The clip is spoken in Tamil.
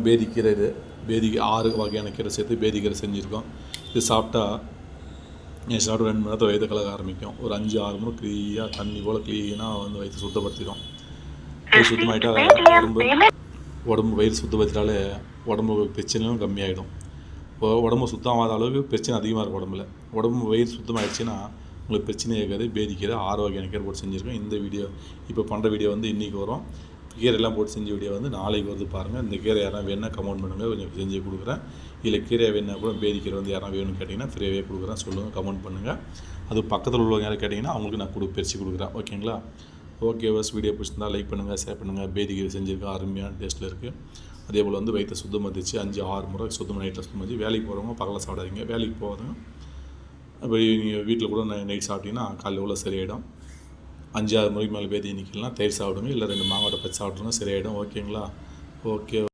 பேதிக்கீரை இது பேதிக்கு 6 வகையான கீரை சேர்த்து பேதிக்கீரை செஞ்சுருக்கோம். இது சாப்பிட்டா நீங்கள் சாப்பிட்டு 2 மணி நேரத்தில் வயிற்று கலக்க ஆரம்பிக்கும். ஒரு 5-6 முறை க்ளீனாக தண்ணி போல் க்ளீனாக வந்து வயிற்று சுத்தப்படுத்திடும். வயிறு சுத்தமாகிட்டால் உடம்பு வயிறு சுத்தப்படுத்தினாலே உடம்பு பிரச்சனையும் கம்மியாகிடும். உடம்பு சுத்தமாகாத அளவுக்கு பிரச்சனை அதிகமாக இருக்கும் உடம்புல. உடம்பு வயிறு சுத்தமாகிடுச்சின்னா உங்களுக்கு பிரச்சனையே இருக்காது. பேதிக்கீரை 6 வகையான கீரை போட்டு செஞ்சுருக்கோம். இந்த வீடியோ இப்போ பண்ணுற வீடியோ வந்து இன்றைக்கி வரும். கீரையெல்லாம் போட்டு செஞ்ச வீடியோ வந்து நாளைக்கு வருது பாருங்கள். இந்த கீரை யாராவது வேணுன்னா கமெண்ட் பண்ணுங்கள், கொஞ்சம் செஞ்சு கொடுக்குறேன். இல்லை கீரை வேணுன்னா கூட பேதிக்கீரை வந்து யாராவது வேணும்னு கேட்டிங்கன்னா ஃப்ரீயாகவே கொடுக்குறேன். சொல்லுங்கள், கமெண்ட் பண்ணுங்கள். அது பக்கத்தில் உள்ளவங்க யாரும் கேட்டிங்கன்னா அவங்களுக்கு நான் பிரித்து கொடுக்குறேன். ஓகேங்களா? ஓகே பஸ், வீடியோ பிடிச்சிருந்தால் லைக் பண்ணுங்கள், ஷேர் பண்ணுங்கள். பேதிக்கீரை செஞ்சுருக்கோம், அருமையான டேஸ்ட்டில் இருக்குது. அதே போல் வந்து வயிற்றை சுத்தமாகிடுச்சு 5-6 முறை சுத்தமாக நைட்டில் சுத்தமாகிடுச்சு. வேலைக்கு போகிறவங்க பகலில் சாப்பிடாதீங்க. வேலைக்கு போகிறவங்க இப்போ நீங்கள் வீட்டில் கூட நைட் சாப்பிட்டீங்கன்னா காலையில் உள்ள சரியாயிடும். 5-6 முறைக்கு மேலே பேதி நிற்கலாம். தயிர் சாப்பிடுங்க, இல்லை 2 மாங்காய் பச்சை சாப்பிட்ருங்க, சரியாயிடும். ஓகேங்களா? ஓகே.